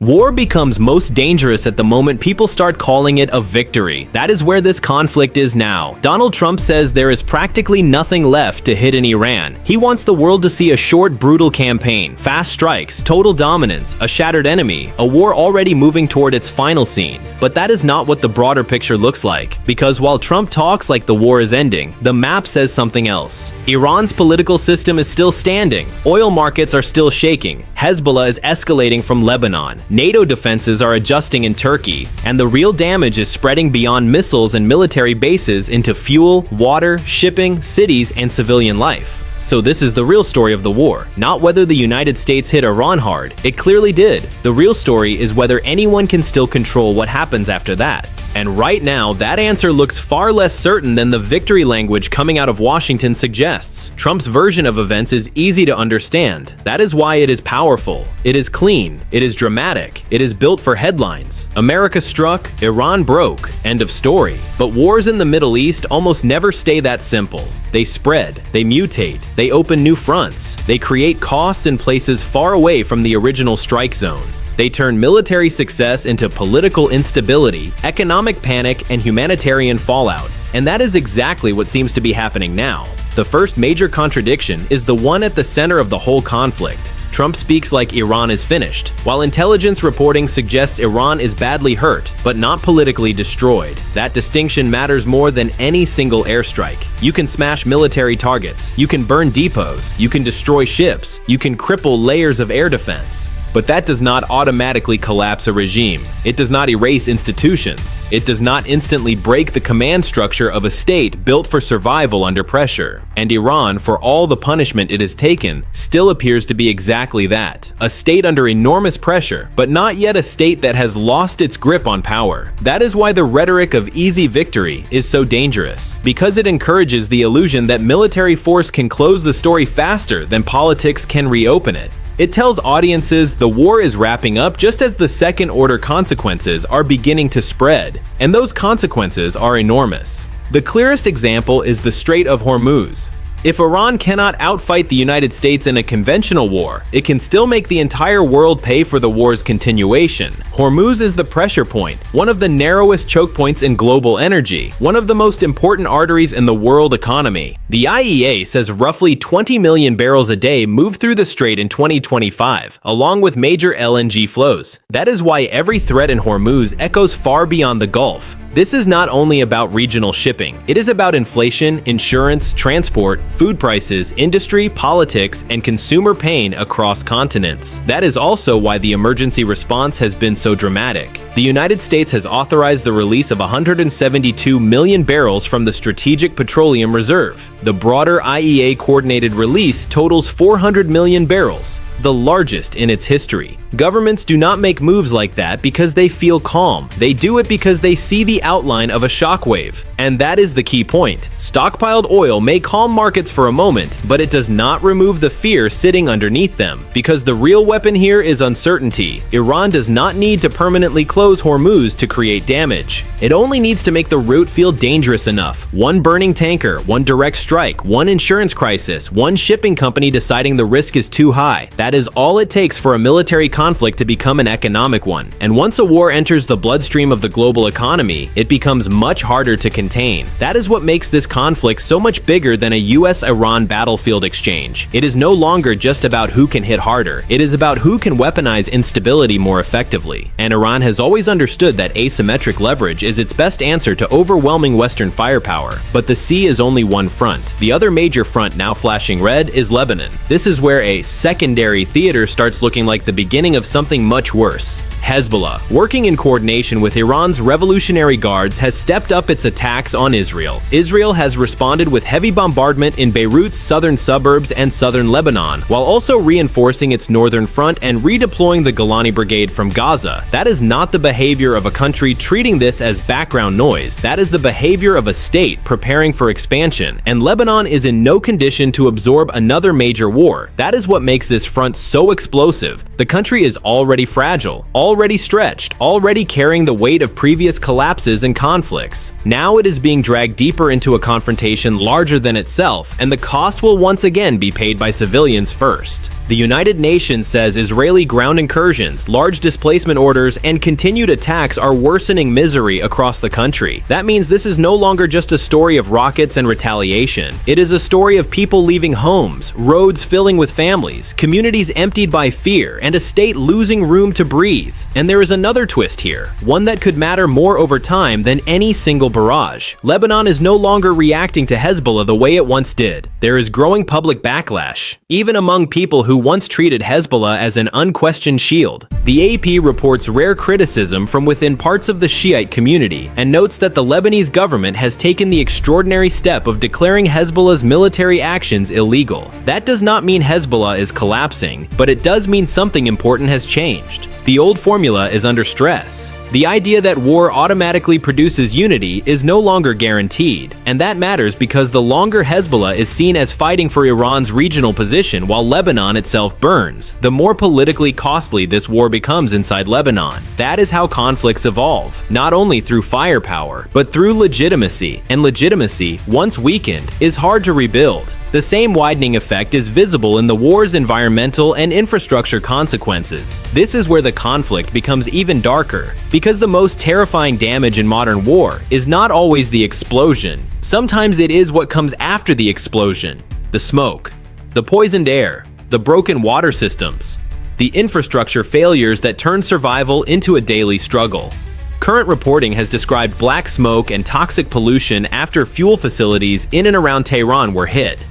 War becomes most dangerous at the moment people start calling it a victory. That is where this conflict is now. Donald Trump says there is practically nothing left to hit in Iran. He wants the world to see a short, brutal campaign, fast strikes, total dominance, a shattered enemy, a war already moving toward its final scene. But that is not what the broader picture looks like, because while Trump talks like the war is ending, the map says something else. Iran's political system is still standing, oil markets are still shaking, Hezbollah is escalating from Lebanon, NATO defenses are adjusting in Turkey, and the real damage is spreading beyond missiles and military bases into fuel, water, shipping, cities, and civilian life. So this is the real story of the war, not whether the United States hit Iran hard. It clearly did. The real story is whether anyone can still control what happens after that. And right now, that answer looks far less certain than the victory language coming out of Washington suggests. Trump's version of events is easy to understand. That is why it is powerful. It is clean. It is dramatic. It is built for headlines. America struck, Iran broke. End of story. But wars in the Middle East almost never stay that simple. They spread. They mutate. They open new fronts. They create costs in places far away from the original strike zone. They turn military success into political instability, economic panic, and humanitarian fallout. And that is exactly what seems to be happening now. The first major contradiction is the one at the center of the whole conflict. Trump speaks like Iran is finished, while intelligence reporting suggests Iran is badly hurt, but not politically destroyed. That distinction matters more than any single airstrike. You can smash military targets, you can burn depots, you can destroy ships, you can cripple layers of air defense. But that does not automatically collapse a regime. It does not erase institutions. It does not instantly break the command structure of a state built for survival under pressure. And Iran, for all the punishment it has taken, still appears to be exactly that. A state under enormous pressure, but not yet a state that has lost its grip on power. That is why the rhetoric of easy victory is so dangerous, because it encourages the illusion that military force can close the story faster than politics can reopen it. It tells audiences the war is wrapping up just as the second-order consequences are beginning to spread, and those consequences are enormous. The clearest example is the Strait of Hormuz. If Iran cannot outfight the United States in a conventional war, it can still make the entire world pay for the war's continuation. Hormuz is the pressure point, one of the narrowest choke points in global energy, one of the most important arteries in the world economy. The IEA says roughly 20 million barrels a day move through the strait in 2025, along with major LNG flows. That is why every threat in Hormuz echoes far beyond the Gulf. This is not only about regional shipping, it is about inflation, insurance, transport, food prices, industry, politics, and consumer pain across continents. That is also why the emergency response has been so dramatic. The United States has authorized the release of 172 million barrels from the Strategic Petroleum Reserve. The broader IEA coordinated release totals 400 million barrels, the largest in its history. Governments do not make moves like that because they feel calm. They do it because they see the outline of a shockwave. And that is the key point. Stockpiled oil may calm markets for a moment, but it does not remove the fear sitting underneath them. Because the real weapon here is uncertainty. Iran does not need to permanently close Hormuz to create damage. It only needs to make the route feel dangerous enough. One burning tanker, one direct strike, one insurance crisis, one shipping company deciding the risk is too high. That is all it takes for a military conflict to become an economic one. And once a war enters the bloodstream of the global economy, it becomes much harder to contain. That is what makes this conflict so much bigger than a US-Iran battlefield exchange. It is no longer just about who can hit harder. It is about who can weaponize instability more effectively. And Iran has always understood that asymmetric leverage is its best answer to overwhelming Western firepower. But the sea is only one front. The other major front now flashing red is Lebanon. This is where a secondary theater starts looking like the beginning of something much worse. Hezbollah, working in coordination with Iran's Revolutionary Guards, has stepped up its attacks on Israel. Israel has responded with heavy bombardment in Beirut's southern suburbs and southern Lebanon, while also reinforcing its northern front and redeploying the Golani Brigade from Gaza. That is not the behavior of a country treating this as background noise. That is the behavior of a state preparing for expansion, and Lebanon is in no condition to absorb another major war. That is what makes this front so explosive. The country is already fragile, already stretched, already carrying the weight of previous collapses and conflicts. Now it is being dragged deeper into a confrontation larger than itself, and the cost will once again be paid by civilians first. The United Nations says Israeli ground incursions, large displacement orders, and continued attacks are worsening misery across the country. That means this is no longer just a story of rockets and retaliation. It is a story of people leaving homes, roads filling with families, communities emptied by fear, and a state losing room to breathe. And there is another twist here, one that could matter more over time than any single barrage. Lebanon is no longer reacting to Hezbollah the way it once did. There is growing public backlash, even among people who once treated Hezbollah as an unquestioned shield. The AP reports rare criticism from within parts of the Shiite community and notes that the Lebanese government has taken the extraordinary step of declaring Hezbollah's military actions illegal. That does not mean Hezbollah is collapsing, but it does mean something important has changed. The old formula is under stress. The idea that war automatically produces unity is no longer guaranteed, and that matters because the longer Hezbollah is seen as fighting for Iran's regional position while Lebanon itself burns, the more politically costly this war becomes inside Lebanon. That is how conflicts evolve, not only through firepower, but through legitimacy, and legitimacy, once weakened, is hard to rebuild. The same widening effect is visible in the war's environmental and infrastructure consequences. This is where the conflict becomes even darker, because the most terrifying damage in modern war is not always the explosion. Sometimes it is what comes after the explosion: the smoke, the poisoned air, the broken water systems, the infrastructure failures that turn survival into a daily struggle. Current reporting has described black smoke and toxic pollution after fuel facilities in and around Tehran were hit.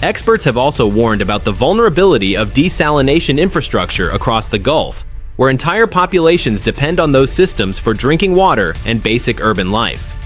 Experts have also warned about the vulnerability of desalination infrastructure across the Gulf, where entire populations depend on those systems for drinking water and basic urban life.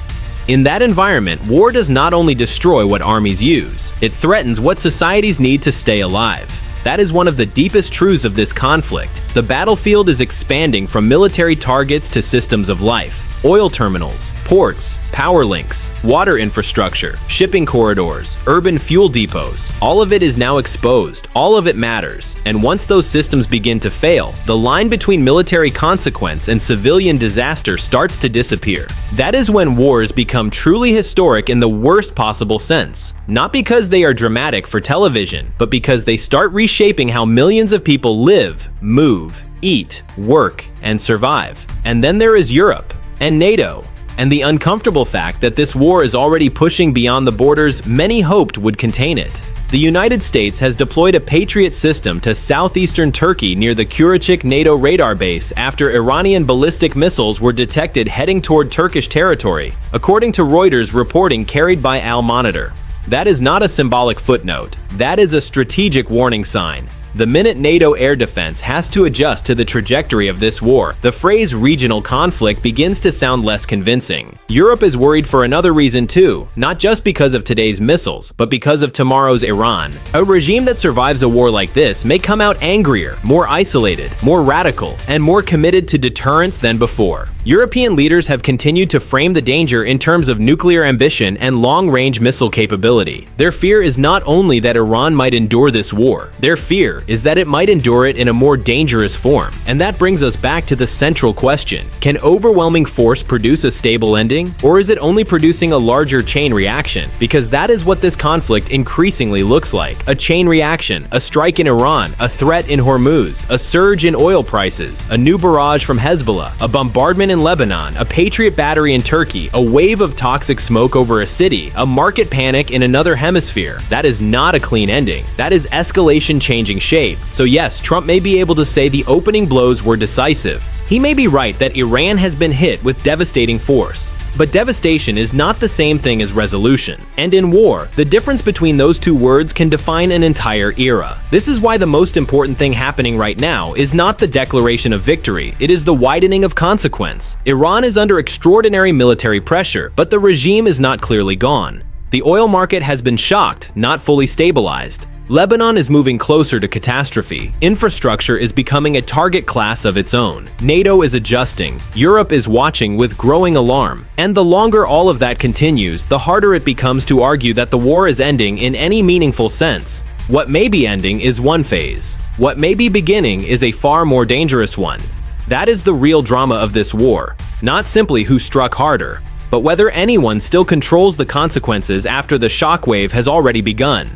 In that environment, war does not only destroy what armies use, it threatens what societies need to stay alive. That is one of the deepest truths of this conflict. The battlefield is expanding from military targets to systems of life. Oil terminals, ports, power links, water infrastructure, shipping corridors, urban fuel depots. All of it is now exposed. All of it matters. And once those systems begin to fail, the line between military consequence and civilian disaster starts to disappear. That is when wars become truly historic in the worst possible sense. Not because they are dramatic for television, but because they start reshaping how millions of people live, move, eat, work, and survive. And then there is Europe and NATO, and the uncomfortable fact that this war is already pushing beyond the borders many hoped would contain it. The United States has deployed a Patriot system to southeastern Turkey near the Kurachik NATO radar base after Iranian ballistic missiles were detected heading toward Turkish territory, according to Reuters reporting carried by Al Monitor. That is not a symbolic footnote. That is a strategic warning sign. The minute NATO air defense has to adjust to the trajectory of this war, the phrase regional conflict begins to sound less convincing. Europe is worried for another reason too, not just because of today's missiles, but because of tomorrow's Iran. A regime that survives a war like this may come out angrier, more isolated, more radical, and more committed to deterrence than before. European leaders have continued to frame the danger in terms of nuclear ambition and long-range missile capability. Their fear is not only that Iran might endure this war, their fear is that it might endure it in a more dangerous form. And that brings us back to the central question: can overwhelming force produce a stable ending, or is it only producing a larger chain reaction? Because that is what this conflict increasingly looks like. A chain reaction, a strike in Iran, a threat in Hormuz, a surge in oil prices, a new barrage from Hezbollah, a bombardment in Lebanon, a Patriot battery in Turkey, a wave of toxic smoke over a city, a market panic in another hemisphere. That is not a clean ending. That is escalation changing shape. So yes, Trump may be able to say the opening blows were decisive. He may be right that Iran has been hit with devastating force. But devastation is not the same thing as resolution. And in war, the difference between those two words can define an entire era. This is why the most important thing happening right now is not the declaration of victory, it is the widening of consequence. Iran is under extraordinary military pressure, but the regime is not clearly gone. The oil market has been shocked, not fully stabilized. Lebanon is moving closer to catastrophe. Infrastructure is becoming a target class of its own. NATO is adjusting. Europe is watching with growing alarm. And the longer all of that continues, the harder it becomes to argue that the war is ending in any meaningful sense. What may be ending is one phase. What may be beginning is a far more dangerous one. That is the real drama of this war. Not simply who struck harder, but whether anyone still controls the consequences after the shockwave has already begun.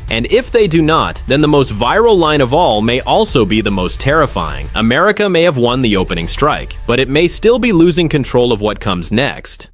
And if they do not, then the most viral line of all may also be the most terrifying. America may have won the opening strike, but it may still be losing control of what comes next.